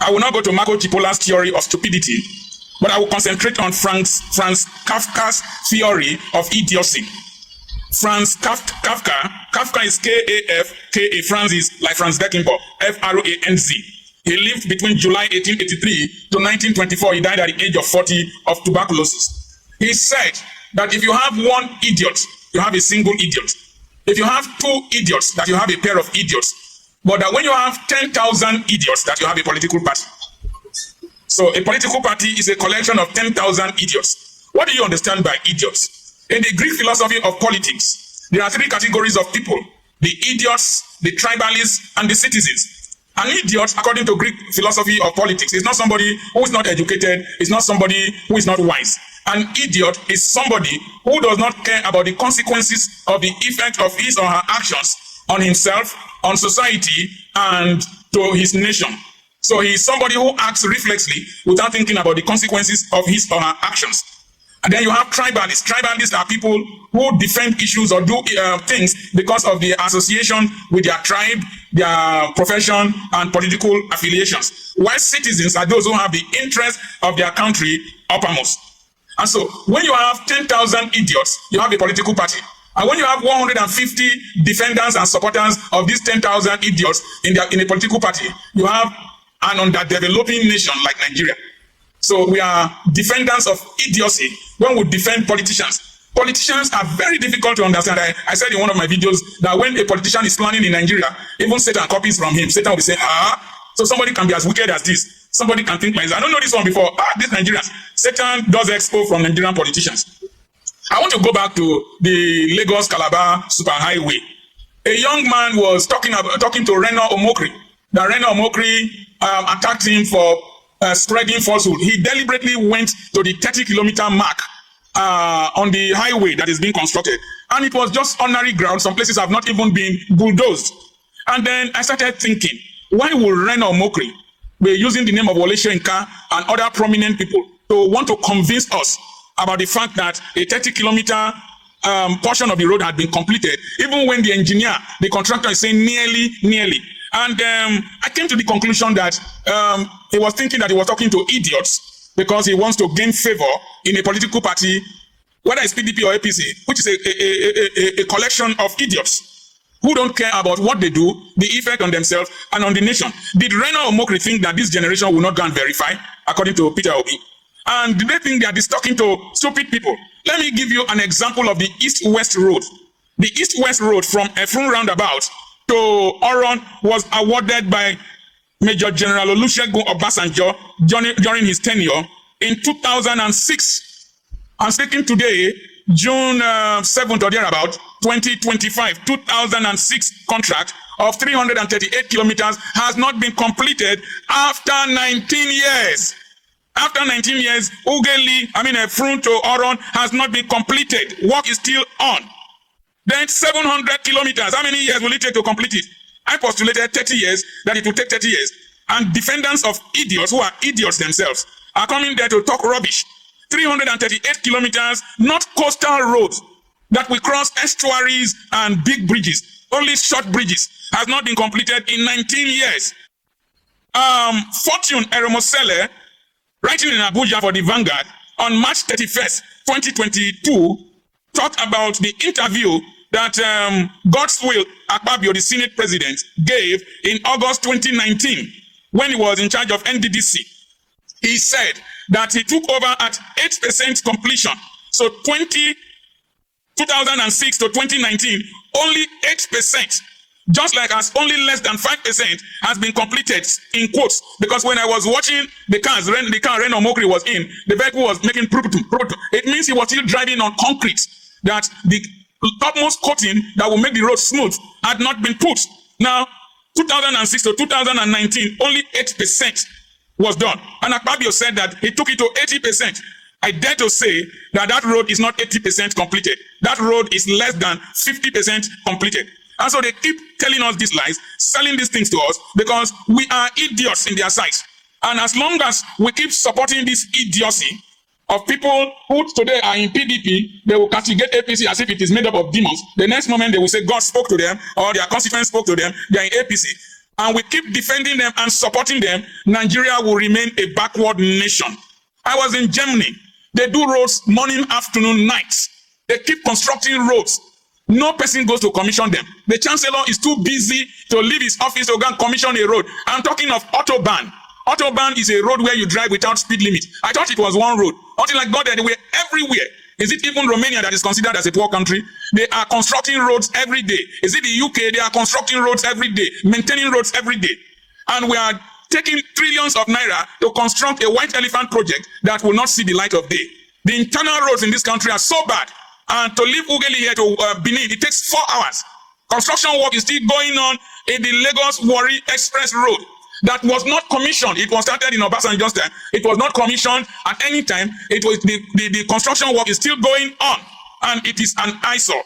I will not go to Marco Cipola's theory of stupidity, but I will concentrate on Franz Kafka's theory of idiocy. Franz Kafka is K-A-F-K-A. Franz is like Franz Beckenbauer, F-R-O-A-N-Z. He lived between July 1883 to 1924. He died at the age of 40 of tuberculosis. He said that if you have one idiot, you have a single idiot. If you have two idiots, that you have a pair of idiots. But that when you have 10,000 idiots, that you have a political party. So a political party is a collection of 10,000 idiots. What do you understand by idiots? In the Greek philosophy of politics, there are three categories of people: the idiots, the tribalists, and the citizens. An idiot, according to Greek philosophy of politics, is not somebody who is not educated, is not somebody who is not wise. An idiot is somebody who does not care about the consequences of the effect of his or her actions on himself, on society, and to his nation. So he is somebody who acts reflexly without thinking about the consequences of his or her actions. And then you have tribalists. Tribalists are people who defend issues or do things because of the association with their tribe, their profession, and political affiliations. While citizens are those who have the interest of their country uppermost. And so, when you have 10,000 idiots, you have a political party. And when you have 150 defenders and supporters of these 10,000 idiots in a political party, you have an underdeveloping nation like Nigeria. So we are defenders of idiocy when we defend politicians. Politicians are very difficult to understand. I said in one of my videos that when a politician is planning in Nigeria, even Satan copies from him. Satan will be saying, so somebody can be as wicked as this. Somebody can think like this. I don't know this one before. This Nigerians. Satan does expo from Nigerian politicians. I want to go back to the Lagos-Calabar superhighway. A young man was talking to Reno Omokri. That Reno Omokri attacked him for spreading falsehood. He deliberately went to the 30-kilometer mark on the highway that is being constructed. And it was just ordinary ground. Some places have not even been bulldozed. And then I started thinking, why would Reno Omokri be using the name of Wole Soyinka and other prominent people to want to convince us about the fact that a 30-kilometer portion of the road had been completed, even when the engineer, the contractor is saying nearly. And I came to the conclusion that he was thinking that he was talking to idiots because he wants to gain favor in a political party, whether it's PDP or APC, which is a collection of idiots who don't care about what they do, the effect on themselves and on the nation. Did Reno Omokri think that this generation will not go and verify, according to Peter Obi? And did they think they are just talking to stupid people? Let me give you an example of the East-West Road. The East-West Road from Efrun roundabout to Oron was awarded by Major General Olusegun Obasanjo during his tenure in 2006. I'm speaking today, June 7th or thereabout, 2025, 2006 contract of 338 kilometers has not been completed after 19 years. After 19 years, Efrun to Oron has not been completed. Work is still on. Then 700 kilometers, how many years will it take to complete it? I postulated 30 years, that it will take 30 years. And defendants of idiots, who are idiots themselves, are coming there to talk rubbish. 338 kilometers, not coastal roads that will cross estuaries and big bridges, only short bridges, has not been completed in 19 years. Fortune Eremosele, writing in Abuja for the Vanguard, on March 31st, 2022, talked about the interview that Godswill Akpabio, the Senate President, gave in August 2019 when he was in charge of NDDC. He said that he took over at 8% completion. So 2006 to 2019, only 8%. Just like as only less than 5% has been completed, in quotes, because when I was watching the car Reno Omokri was in, the vehicle was making pruputum. It means he was still driving on concrete, that the topmost coating that will make the road smooth had not been put. Now, 2006 to 2019, only 8% was done. And Akpabio said that he took it to 80%. I dare to say that that road is not 80% completed. That road is less than 50% completed. And so they keep telling us these lies, selling these things to us, because we are idiots in their sight. And as long as we keep supporting this idiocy of people who today are in PDP, they will castigate APC as if it is made up of demons. The next moment they will say God spoke to them, or their constituents spoke to them, they are in APC. and we keep defending them and supporting them, Nigeria will remain a backward nation. I was in Germany. They do roads morning, afternoon, night. They keep constructing roads. No person goes to commission them. The chancellor is too busy to leave his office to go and commission a road. I'm talking of Autobahn. Autobahn is a road where you drive without speed limit. I thought it was one road. Until I got there, they were everywhere. Is it even Romania that is considered as a poor country? They are constructing roads every day. Is it the UK? They are constructing roads every day, maintaining roads every day. And we are taking trillions of naira to construct a white elephant project that will not see the light of day. The internal roads in this country are so bad. And to leave Ugeli here to Benin, it takes 4 hours. Construction work is still going on in the Lagos-Warri Express Road that was not commissioned. It was started in Obasanjo's time. It was not commissioned at any time. It was the construction work is still going on, and it is an eyesore.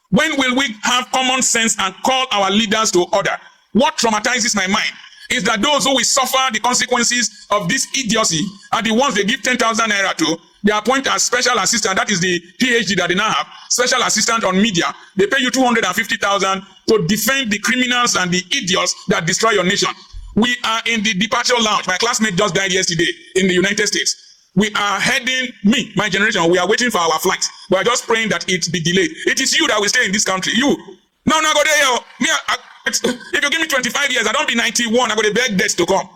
When will we have common sense and call our leaders to order? What traumatizes my mind is that those who will suffer the consequences of this idiocy are the ones they give 10,000 naira to. They appoint as special assistant, that is the PhD that they now have, special assistant on media. They pay you 250,000 to defend the criminals and the idiots that destroy your nation. We are in the departure lounge. My classmate just died yesterday in the United States. We are heading, my generation, we are waiting for our flight. We are just praying that it be delayed. It is you that will stay in this country. You. No, go there. If you give me 25 years, I don't be 91. I go to beg death to come.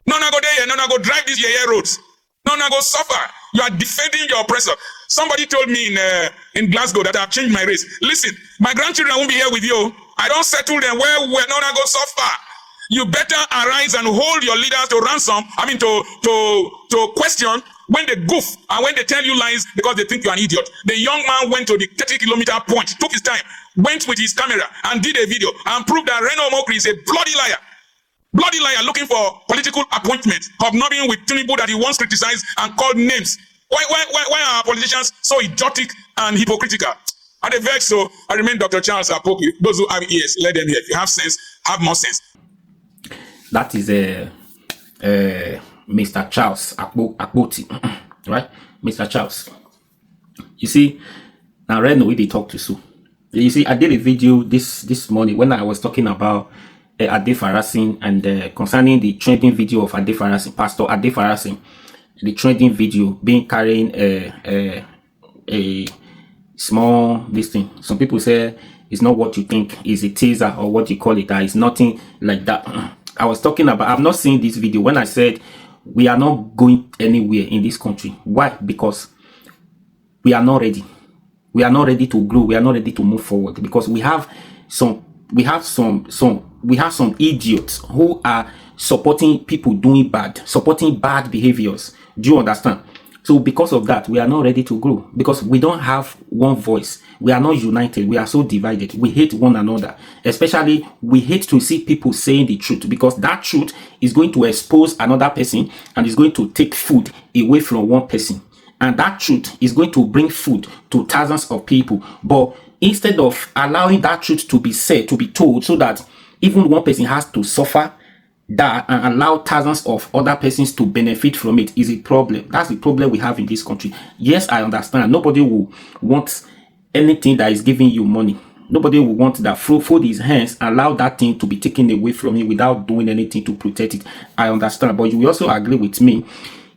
No, go there. No, go drive these roads. No, go suffer. You are defending your oppressor. Somebody told me in Glasgow that I've changed my race. Listen, my grandchildren won't be here with you. I don't settle them where no, go suffer. You better arise and hold your leaders to ransom. To question when they goof and when they tell you lies because they think you're an idiot. The young man went to the 30-kilometer point, took his time, went with his camera and did a video and proved that Reno Omokri is a bloody liar. Bloody liar looking for political appointment, hobnobbing with Tinubu that he once criticized and called names. Why are our politicians so idiotic and hypocritical? Are they vexed? So I remain Dr. Charles Apoki. Those who have ears, let them hear. If you have sense, have more sense. That is Mr. Charles Akboti, right? Mr. Charles. You see, now Reno, we did talk to Sue. You see, I did a video this morning when I was talking about Ade Farasin and concerning the trending video of Ade Farasin, Pastor Ade Farasin, the trending video being carrying a small this thing. Some people say it's not what you think, it's a teaser or what you call it. It's nothing like that. I was talking about, I've not seen this video when I said we are not going anywhere in this country. Why? Because we are not ready. We are not ready to grow. We are not ready to move forward because we have some idiots who are supporting people doing bad, supporting bad behaviors. Do you understand? So because of that, we are not ready to grow because we don't have one voice. We are not united. We are so divided. We hate one another. Especially, we hate to see people saying the truth because that truth is going to expose another person and is going to take food away from one person. And that truth is going to bring food to thousands of people. But instead of allowing that truth to be said, to be told, so that even one person has to suffer that and allow thousands of other persons to benefit from it is a problem. That's the problem we have in this country. Yes, I understand. Nobody will want anything that is giving you money. Nobody will want that fold his hands, allow that thing to be taken away from you without doing anything to protect it. I understand. But you will also agree with me,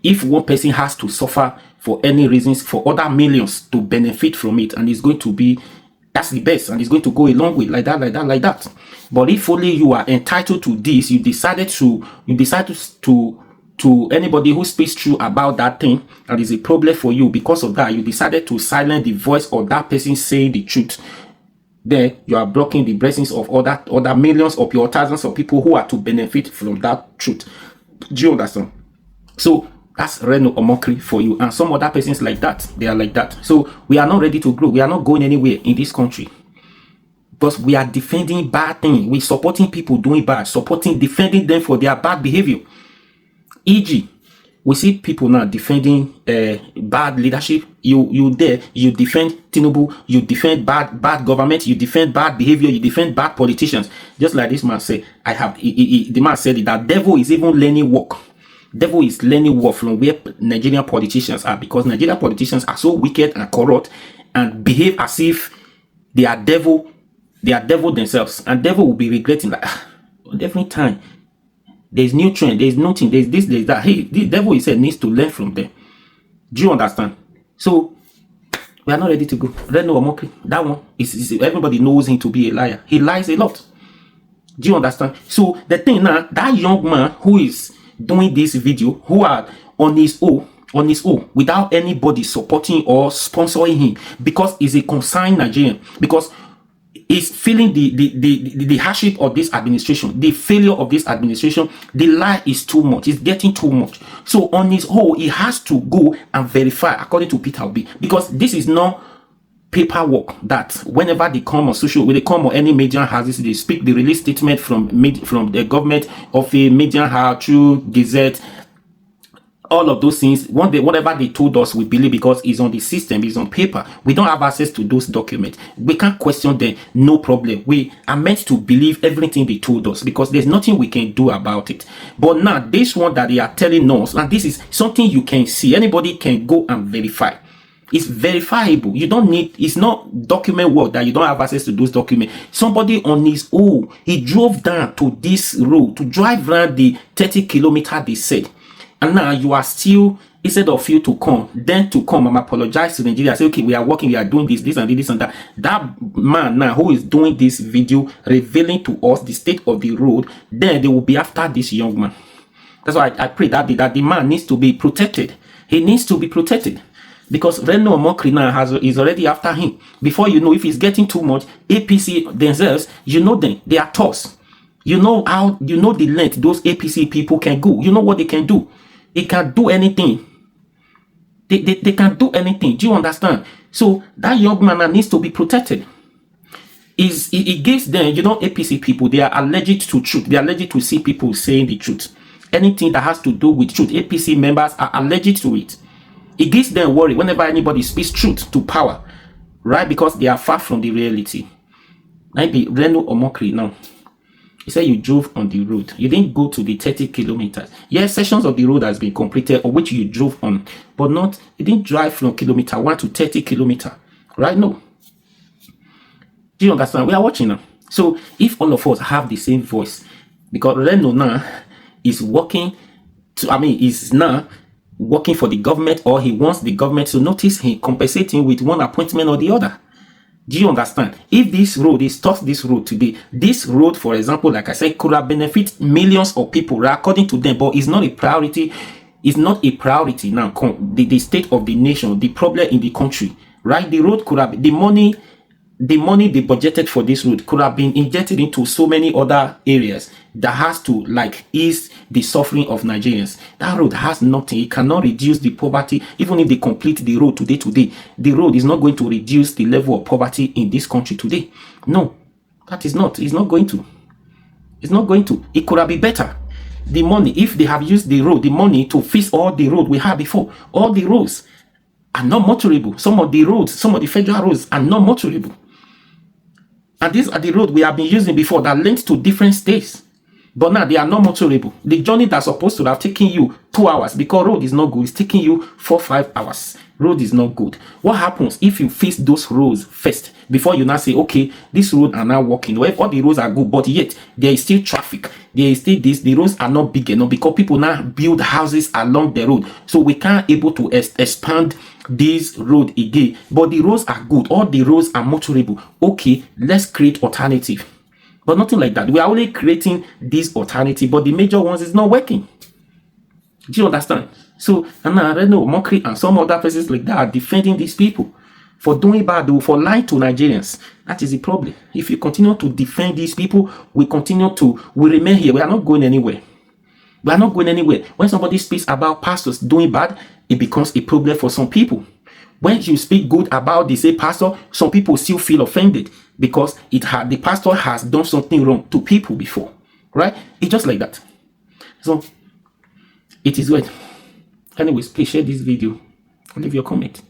if one person has to suffer for any reasons for other millions to benefit from it, and it's going to be, that's the best, and it's going to go a long way, like that. But if only you are entitled to this, you decide to anybody who speaks true about that thing, and is a problem for you because of that, you decided to silence the voice of that person saying the truth, then you are blocking the blessings of other millions of your thousands of people who are to benefit from that truth. Do you understand? So that's Reno Omokri for you, and some other persons like that. They are like that. So we are not ready to grow. We are not going anywhere in this country because we are defending bad things. We're supporting people doing bad, defending them for their bad behavior. E.g., we see people now defending bad leadership. You defend Tinubu, you defend bad government, you defend bad behavior, you defend bad politicians. Just like this man said, the man said that devil is even learning work. Devil is learning work from where Nigerian politicians are, because Nigerian politicians are so wicked and corrupt and behave as if they are devil themselves, and devil will be regretting that Every time there's new trend, there's nothing, there's this, there's that. Hey, the devil, he said, needs to learn from them. Do you understand? So we are not ready to go. Reno Omokri, that one is everybody knows him to be a liar. He lies a lot. Do you understand? So the thing now, that young man who is doing this video, who are on his own, without anybody supporting or sponsoring him, because he's a concerned Nigerian, because he's feeling the hardship of this administration, the failure of this administration. The lie is too much. It's getting too much. So on his own, he has to go and verify, according to Peter Obi, because this is not paperwork that whenever they come on social, when they come on any media houses, they speak, they release statement from the government of a media house through Gazette. All of those things, whatever they told us, we believe, because it's on the system, it's on paper. We don't have access to those documents. We can't question them, no problem. We are meant to believe everything they told us, because there's nothing we can do about it. But now, this one that they are telling us, and this is something you can see, anybody can go and verify. It's verifiable. You don't need, it's not document work that you don't have access to those documents. Somebody on his own, he drove down to this road to drive around the 30 kilometers they said. And now you are still, instead of you to come, then to come and apologize to Nigeria, say, okay, we are working, we are doing this and this and that. That man now who is doing this video, revealing to us the state of the road, then they will be after this young man. That's why I pray that the man needs to be protected. He needs to be protected. Because Reno Omokri now is already after him. Before you know, if he's getting too much, APC themselves, you know them, they are tossed. You know how, you know the length those APC people can go. You know what they can do. They can do anything. They can do anything. Do you understand? So that young man needs to be protected. It gives them, you know, APC people, they are allergic to truth. They are allergic to see people saying the truth. Anything that has to do with truth, APC members are allergic to it. It gives them worry whenever anybody speaks truth to power, right? Because they are far from the reality. Maybe Reno Omokri now. You said you drove on the road. You didn't go to the 30 kilometers. Yes, sections of the road has been completed or which you drove on, but not, you didn't drive from kilometer 1 to 30 kilometers, right? No. Do you understand? We are watching now. So if all of us have the same voice, because Reno now is working to, is now working for the government, or he wants the government to notice him, compensating with one appointment or the other. Do you understand? If this road is tough, this road today, this road, for example, like I said, could have benefit millions of people, right, according to them, but it's not a priority. It's not a priority now. The state of the nation, the problem in the country, right? The road could have, the money they budgeted for this road could have been injected into so many other areas that has to like ease the suffering of Nigerians. That road has nothing. It cannot reduce the poverty. Even if they complete the road today, the road is not going to reduce the level of poverty in this country today. No, that is not. It's not going to. It's not going to. It could have been better. The money, if they have used the road, the money to fix all the road we had before, all the roads are not motorable. Some of the roads, some of the federal roads are not motorable. And these are the roads we have been using before that linked to different states. But now they are not motorable. The journey that's supposed to have taken you 2 hours, because road is not good, it's taking you 4-5 hours. Road is not good. What happens if you fix those roads first before you now say, okay, these roads are now working? Well, all the roads are good, but yet there is still traffic. There is still this. The roads are not big enough because people now build houses along the road. So we can't able to expand this road again. But the roads are good. All the roads are motorable. Okay, let's create alternative. But nothing like that. We are only creating this alternative, but the major ones is not working. Do you understand? So, and now Reno Omokri and some other places like that are defending these people for doing bad, for lying to Nigerians. That is the problem. If you continue to defend these people, we remain here. We are not going anywhere. We are not going anywhere. When somebody speaks about pastors doing bad, it becomes a problem for some people. When you speak good about the same pastor, some people still feel offended because the pastor has done something wrong to people before, right? It's just like that. So it is good. Anyways, please share this video and leave your comment.